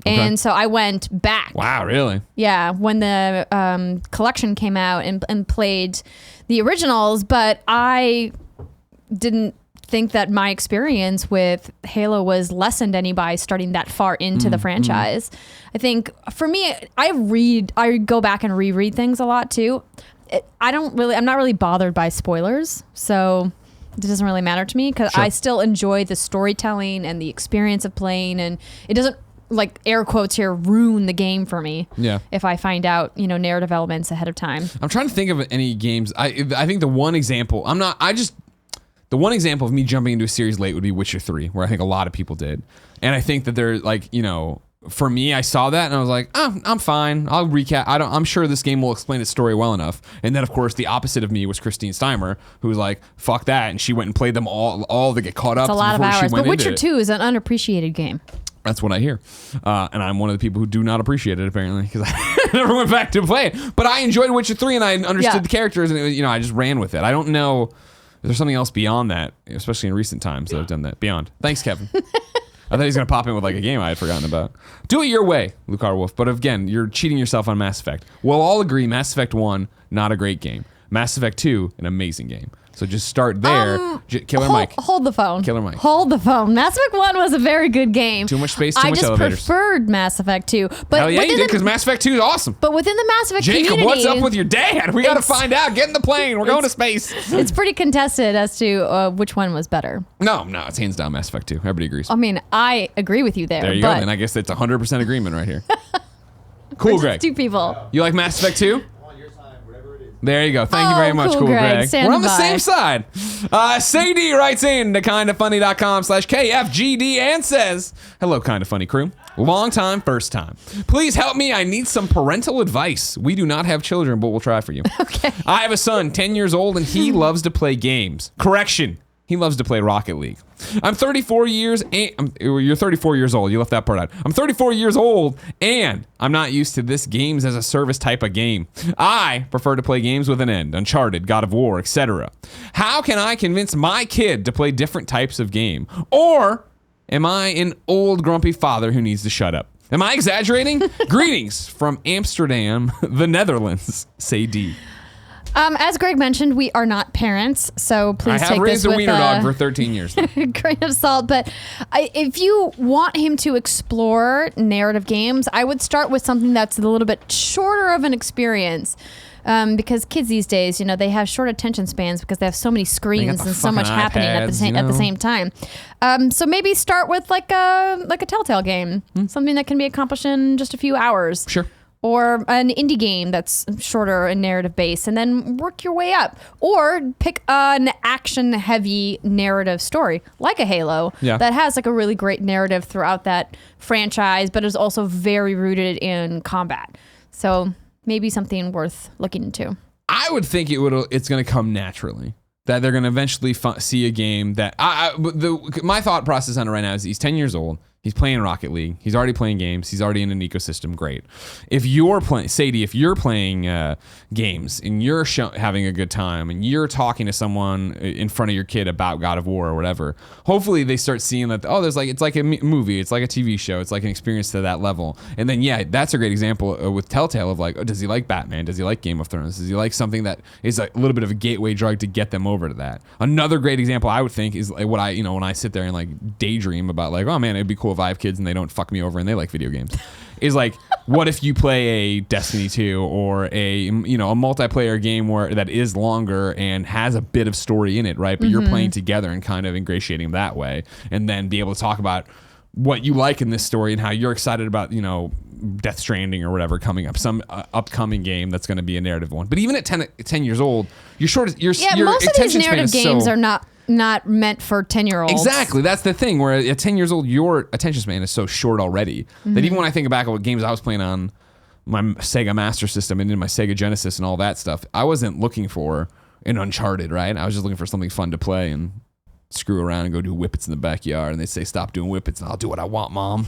And so I went back. Wow, really? Yeah, when the collection came out and played the originals, but I didn't think that my experience with Halo was lessened any by starting that far into the franchise. I think for me, I go back and reread things a lot too. I'm not really bothered by spoilers, so it doesn't really matter to me because I still enjoy the storytelling and the experience of playing, and it doesn't, like air quotes here, ruin the game for me. Yeah. If I find out, narrative elements ahead of time. I'm trying to think of any games. I think the one example the one example of me jumping into a series late would be Witcher 3, where I think a lot of people did. And I think that they're like, for me, I saw that and I was like, oh, I'm fine. I'll recap. I'm sure this game will explain its story well enough. And then, of course, the opposite of me was Christine Steimer, who was like, fuck that. And she went and played them all to get caught up. It's a lot of hours. But Witcher 2 is an unappreciated game. That's what I hear. And I'm one of the people who do not appreciate it, apparently, because I never went back to play it. But I enjoyed Witcher 3 and I understood the characters and, I just ran with it. I don't know. Is there something else beyond that, especially in recent times that I've done that? Beyond. Thanks, Kevin. I thought he was going to pop in with like a game I had forgotten about. Do it your way, LukarWuff. But again, you're cheating yourself on Mass Effect. We'll all agree Mass Effect 1, not a great game. Mass Effect 2, an amazing game. So just start there. Killer Mike. Hold the phone. Killer Mike. Hold the phone. Mass Effect 1 was a very good game. Too much space, too much elevators. I just preferred Mass Effect 2. But hell yeah, you did, because Mass Effect 2 is awesome. But within the Mass Effect community... Jacob, what's up with your dad? We got to find out. Get in the plane. We're going to space. It's pretty contested as to which one was better. No, it's hands down Mass Effect 2. Everybody agrees. I mean, I agree with you there. There you go. And I guess it's 100% agreement right here. Cool, Greg. Two people. You like Mass Effect 2? There you go. Thank you very much, cool Greg. We're on the same side. Sadie writes in to kindoffunny.com/KFGD and says, hello, Kind of Funny crew. Long time, first time. Please help me. I need some parental advice. We do not have children, but we'll try for you. Okay. I have a son, 10 years old, and he loves to play games. Correction. He loves to play Rocket League. I'm 34 years you're 34 years old. You left that part out. I'm 34 years old and I'm not used to this games as a service type of game. I prefer to play games with an end, Uncharted, God of War, etc. How can I convince my kid to play different types of game? Or am I an old grumpy father who needs to shut up? Am I exaggerating? Greetings from Amsterdam, the Netherlands, say D. As Greg mentioned, we are not parents, so please take this with I have raised a wiener dog for 13 years. Grain of salt. But if you want him to explore narrative games, I would start with something that's a little bit shorter of an experience. Because kids these days, they have short attention spans because they have so many screens and so much happening at the same time. So maybe start with like a Telltale game, something that can be accomplished in just a few hours. Sure. Or an indie game that's shorter and narrative based, and then work your way up. Or pick an action heavy narrative story, like a Halo, that has like a really great narrative throughout that franchise, but is also very rooted in combat. So maybe something worth looking into. I would think it's going to come naturally. That they're going to eventually see a game that my thought process on it right now is he's 10 years old. He's playing Rocket League. He's already playing games. He's already in an ecosystem. Great. If you're playing, Sadie, if you're playing games and you're having a good time and you're talking to someone in front of your kid about God of War or whatever, hopefully they start seeing that, it's like a movie. It's like a TV show. It's like an experience to that level. And then, that's a great example with Telltale of like, does he like Batman? Does he like Game of Thrones? Does he like something that is a little bit of a gateway drug to get them over to that? Another great example I would think is like what when I sit there and like daydream about like, oh man, it'd be cool if I have kids and they don't fuck me over and they like video games, is like, what if you play a Destiny 2 or a multiplayer game that is longer and has a bit of story in it, right? But you're playing together and kind of ingratiating that way, and then be able to talk about what you like in this story and how you're excited about, Death Stranding or whatever coming up, some upcoming game that's going to be a narrative one. But even at 10 years old, most of these narrative games are not meant for 10-year-olds. Exactly. That's the thing, where at 10 years old, your attention span is so short already that even when I think back at what games I was playing on my Sega Master System and in my Sega Genesis and all that stuff, I wasn't looking for an Uncharted, right? I was just looking for something fun to play and screw around and go do whippets in the backyard. And they say, stop doing whippets and I'll do what I want, Mom.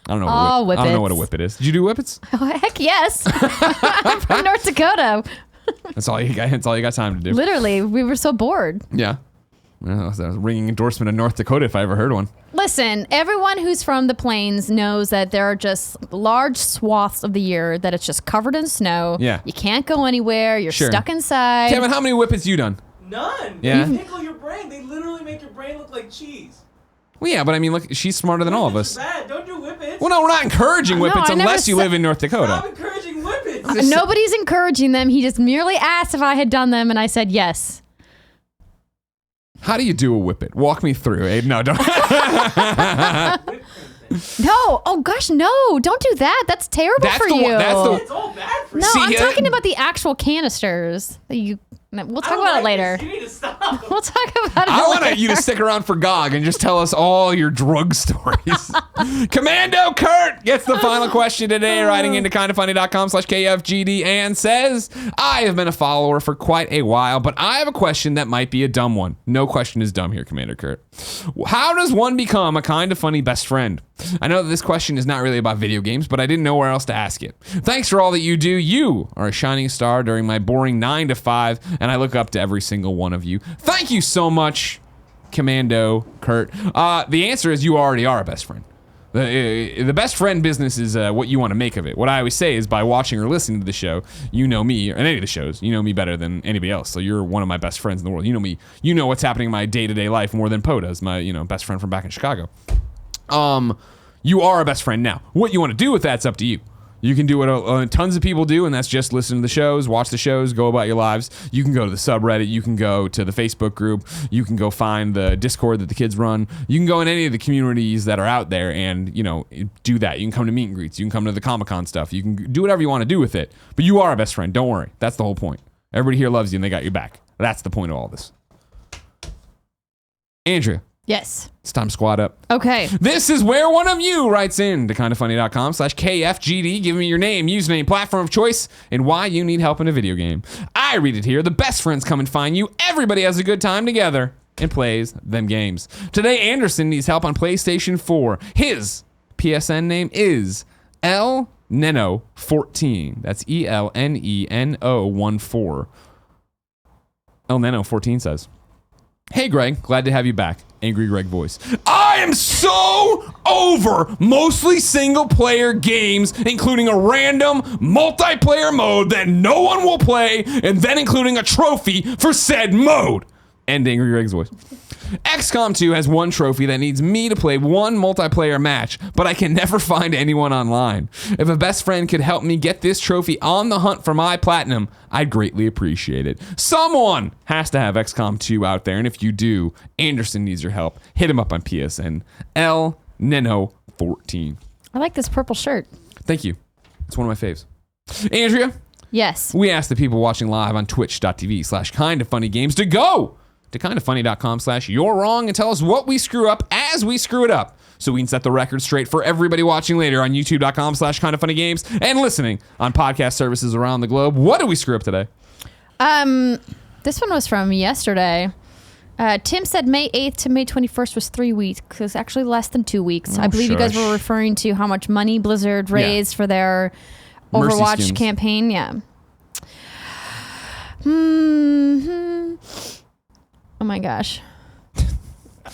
I don't know. I don't know what a whippet is. Did you do whippets? Oh, heck yes. I'm from North Dakota. That's all you got. That's all you got time to do. Literally, we were so bored. Yeah. Well, that was a ringing endorsement of North Dakota if I ever heard one. Listen, everyone who's from the plains knows that there are just large swaths of the year that it's just covered in snow. Yeah. You can't go anywhere. You're stuck inside. Kevin, how many whippets you done? None. Yeah. They pickle your brain. They literally make your brain look like cheese. Well, yeah, but I mean, look, she's smarter than all of us. Bad. Don't do whippets. Well, no, we're not encouraging whippets unless you live in North Dakota. Stop encouraging whippets. Nobody's encouraging them. He just merely asked if I had done them, and I said yes. How do you do a whippet? Walk me through, Abe. No, don't. No. Oh, gosh, no. Don't do that. That's terrible for you. It's all bad for you. No, I'm talking about the actual canisters that you... We'll talk about it later. You need to stop. We'll talk about it later. I want you to stick around for GOG and just tell us all your drug stories. Commando Kurt gets the final question today, writing into kindafunny.com/KFGD and says, I have been a follower for quite a while, but I have a question that might be a dumb one. No question is dumb here, Commander Kurt. How does one become a kind of funny best friend? I know that this question is not really about video games, but I didn't know where else to ask it. Thanks for all that you do. You are a shining star during my boring 9 to 5, and I look up to every single one of you. Thank you so much, Commando Kurt. The answer is you already are a best friend. The best friend business is what you want to make of it. What I always say is by watching or listening to the show, you know me, or any of the shows, you know me better than anybody else. So you're one of my best friends in the world. You know me. You know what's happening in my day-to-day life more than Poe does, my best friend from back in Chicago. You are a best friend now. What you want to do with that's up to you. You can do what tons of people do, and that's just listen to the shows, watch the shows, go about your lives. You can go to the subreddit. You can go to the Facebook group. You can go find the Discord that the kids run. You can go in any of the communities that are out there and, do that. You can come to meet and greets. You can come to the Comic-Con stuff. You can do whatever you want to do with it. But you are a best friend. Don't worry. That's the whole point. Everybody here loves you, and they got your back. That's the point of all this. Andrea. Yes. It's time to squat up. Okay. This is where one of you writes in to kindafunny.com/KFGD, giving me your name, username, platform of choice, and why you need help in a video game. I read it here. The best friends come and find you. Everybody has a good time together. and plays them games. Today, Anderson needs help on PlayStation 4. His PSN name is ElNeno14. That's ElNeno14. ElNeno14 says, "Hey Greg, glad to have you back." Angry Greg voice. "I am so over mostly single player games, including a random multiplayer mode that no one will play, and then including a trophy for said mode." End Angry Greg's voice. XCOM 2 has one trophy that needs me to play one multiplayer match, but I can never find anyone online. If a best friend could help me get this trophy on the hunt for my platinum, I'd greatly appreciate it. Someone has to have XCOM 2 out there, and if you do, Anderson needs your help. Hit him up on PSN. ElNeno14. I like this purple shirt. Thank you. It's one of my faves. Andrea, Yes. we asked the people watching live on twitch.tv/kindoffunnygames to go to kindoffunny.com/you're wrong and tell us what we screw up as we screw it up, so we can set the record straight for everybody watching later on youtube.com/kindoffunnygames and listening on podcast services around the globe. What did we screw up today? This one was from yesterday. Tim said May 8th to May 21st was 3 weeks. It's actually less than 2 weeks. I believe you guys were referring to how much money Blizzard raised for their Mercy Overwatch skins. campaign. Yeah. Oh my gosh.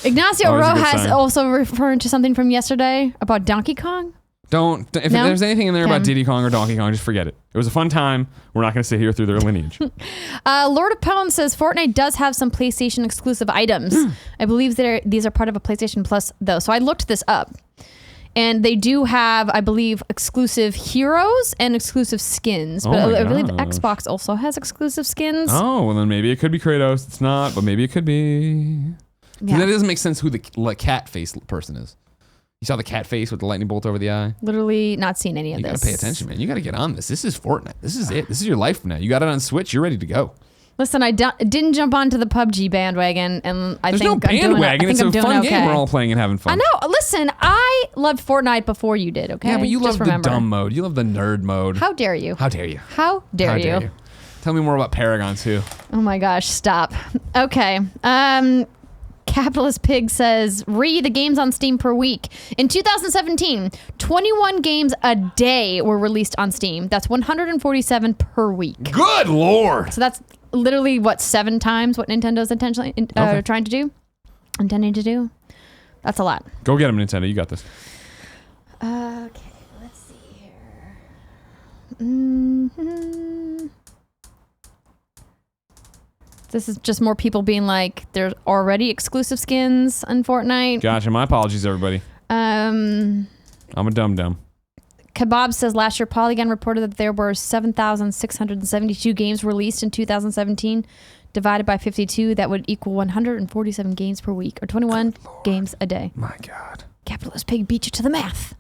Ignacio Always a good Rojas sign. also referring to something from yesterday about Donkey Kong. If No? there's anything in there Okay. about Diddy Kong or Donkey Kong, just forget it. It was a fun time. We're not going to sit here through their lineage. Lord of Pound says Fortnite does have some PlayStation exclusive items. I believe these are part of a PlayStation Plus though. So I looked this up. And they do have, I believe, exclusive heroes and exclusive skins. But Oh my I believe gosh. Xbox also has exclusive skins. Oh, well then maybe it could be Kratos. It's not, but maybe it could be. 'Cause Yeah. That doesn't make sense who the cat face person is. You saw the cat face with the lightning bolt over the eye? Literally not seen any of You this. gotta pay attention, man. You gotta get on this. This is Fortnite. This is it. This is your life now. You got it on Switch. You're ready to go. Listen, I didn't jump onto the PUBG bandwagon, and I There's think no I'm doing, bandwagon. It's I'm a doing fun okay. game. We're all playing and having fun. I know. Listen, I loved Fortnite before you did. Okay. Yeah, but you Just love the remember. dumb mode. You love the nerd mode. How dare you? How dare you? How dare How you? dare you? Tell me more about Paragon 2. Oh my gosh, stop. Okay. Capitalist Pig says, the games on Steam per week. In 2017, 21 games a day were released on Steam. That's 147 per week. Good Lord. So that's literally, 7 times what Nintendo's intentionally trying to do? Intending to do? That's a lot. Go get him, Nintendo. You got this. Okay, let's see here. This is just more people being like, there's already exclusive skins on Fortnite. Gotcha. My apologies, everybody. I'm a dum-dum. Kebab says last year Polygon reported that there were 7,672 games released in 2017. Divided by 52, that would equal 147 games per week, or 21 games a day. My God. Capitalist Pig beat you to the math.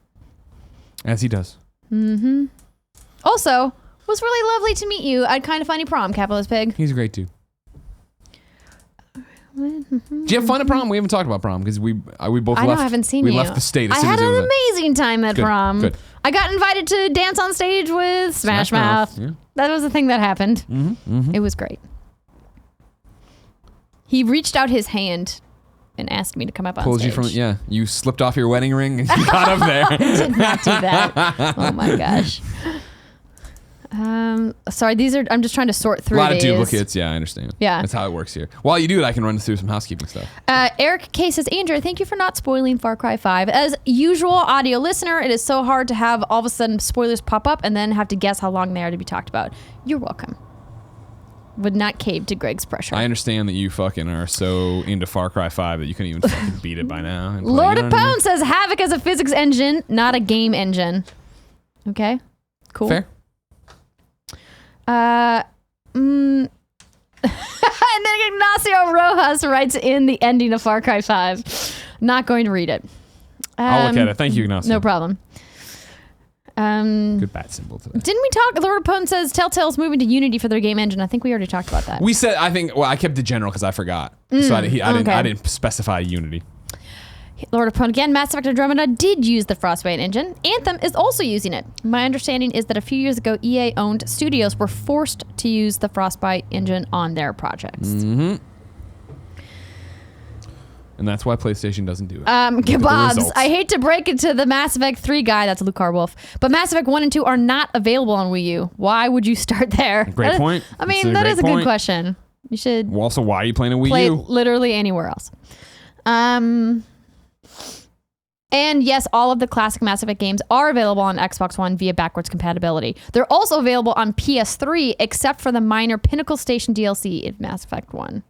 As he does. Also, was really lovely to meet you at Kind of Funny Prom, Capitalist Pig. He's a great dude. Did you have fun at prom? We haven't talked about prom because we both I know, left. I haven't seen we you. left the state as I soon had as it an was amazing time at Good, prom. good. I got invited to dance on stage with Smash Mouth. Yeah. That was the thing that happened. It was great. He reached out his hand and asked me to come up on Pulled stage. you from you slipped off your wedding ring and you got up there. Did not do that. Oh my gosh. Sorry, I'm just trying to sort through A lot these. of duplicates. Yeah, I understand. Yeah. That's how it works here. While you do it, I can run through some housekeeping stuff. Eric K says, Andrea, thank you for not spoiling Far Cry 5. As usual, audio listener, it is so hard to have all of a sudden spoilers pop up and then have to guess how long they are to be talked about. You're welcome. Would not cave to Greg's pressure. I understand that you fucking are so into Far Cry 5 that you couldn't even fucking beat it by now. and play, Lord you know of what I mean? Pound says Havoc is a physics engine, not a game engine. Okay, cool. Fair. And then Ignacio Rojas writes in the ending of Far Cry 5. Not going to read it. I'll look at it. Thank you, Ignacio. No problem. Good bat symbol today. Didn't we talk? Lord of Pound says Telltale's moving to Unity for their game engine. I think we already talked about that. We said, I kept it general because I forgot. So I didn't specify Unity. Lord of Pound again. Mass Effect Andromeda did use the Frostbite engine. Anthem is also using it. My understanding is that a few years ago, EA-owned studios were forced to use the Frostbite engine on their projects. And that's why PlayStation doesn't do it. Kebabs. results. I hate to break it to the Mass Effect 3 guy, that's LukarWuff, but Mass Effect 1 and 2 are not available on Wii U. Why would you start there? Great point. I mean, that is a good question. You should Well, also, why are you playing a Wii play U? literally anywhere else. And yes, all of the classic Mass Effect games are available on Xbox One via backwards compatibility. They're also available on PS3, except for the minor Pinnacle Station DLC in Mass Effect 1.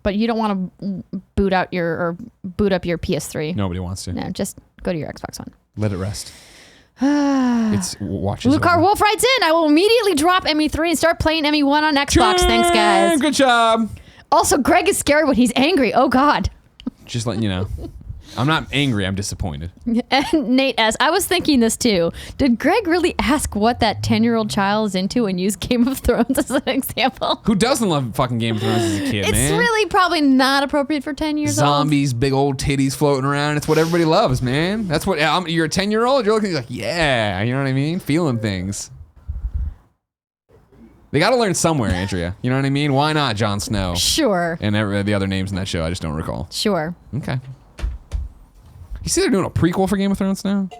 But you don't want to boot up your PS3. Nobody wants to. No, just go to your Xbox One. Let it rest. It's watches. LukarWuff writes in, I will immediately drop ME3 and start playing ME1 on Xbox. Thanks, guys. Good job. Also, Greg is scary when he's angry. Oh, God. Just letting you know. I'm not angry. I'm disappointed. And Nate S., I was thinking this too. Did Greg really ask what that 10-year-old child is into and use Game of Thrones as an example? Who doesn't love fucking Game of Thrones as a kid, It's man? really probably not appropriate for 10 years old. Zombies, big old titties floating around. It's what everybody loves, man. That's what you're a 10-year-old. You're looking like, yeah, you know what I mean? Feeling things. They got to learn somewhere, Andrea. You know what I mean? Why not Jon Snow? Sure. And the other names in that show, I just don't recall. Sure. Okay. You see they're doing a prequel for Game of Thrones now? I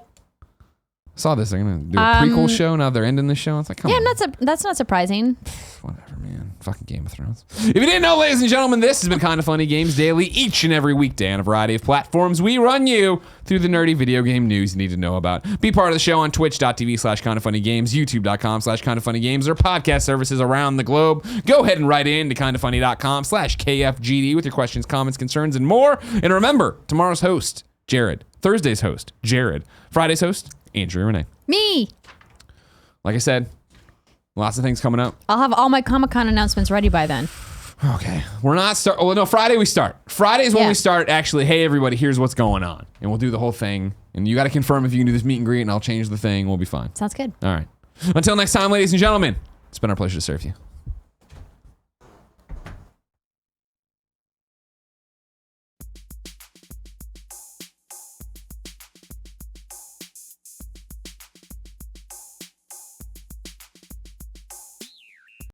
saw this. They're going to do a prequel show. Now they're ending the show. It's like, come on. That's not surprising. Whatever, man. Fucking Game of Thrones. If you didn't know, ladies and gentlemen, this has been Kinda Funny Games Daily each and every weekday on a variety of platforms. We run you through the nerdy video game news you need to know about. Be part of the show on twitch.tv/kindafunnygames, youtube.com/kindafunnygames, or podcast services around the globe. Go ahead and write in to kindafunny.com/KFGD with your questions, comments, concerns, and more. And remember, tomorrow's host, Jared. Thursday's host, Jared. Friday's host, Andrea Renee. Me. Like I said, lots of things coming up. I'll have all my Comic-Con announcements ready by then. Okay. We're not start. Oh, no, Friday we start. Friday is when Yeah. we start actually, hey, everybody, here's what's going on. And we'll do the whole thing. And you got to confirm if you can do this meet and greet, and I'll change the thing. We'll be fine. Sounds good. All right. Until next time, ladies and gentlemen, it's been our pleasure to serve you.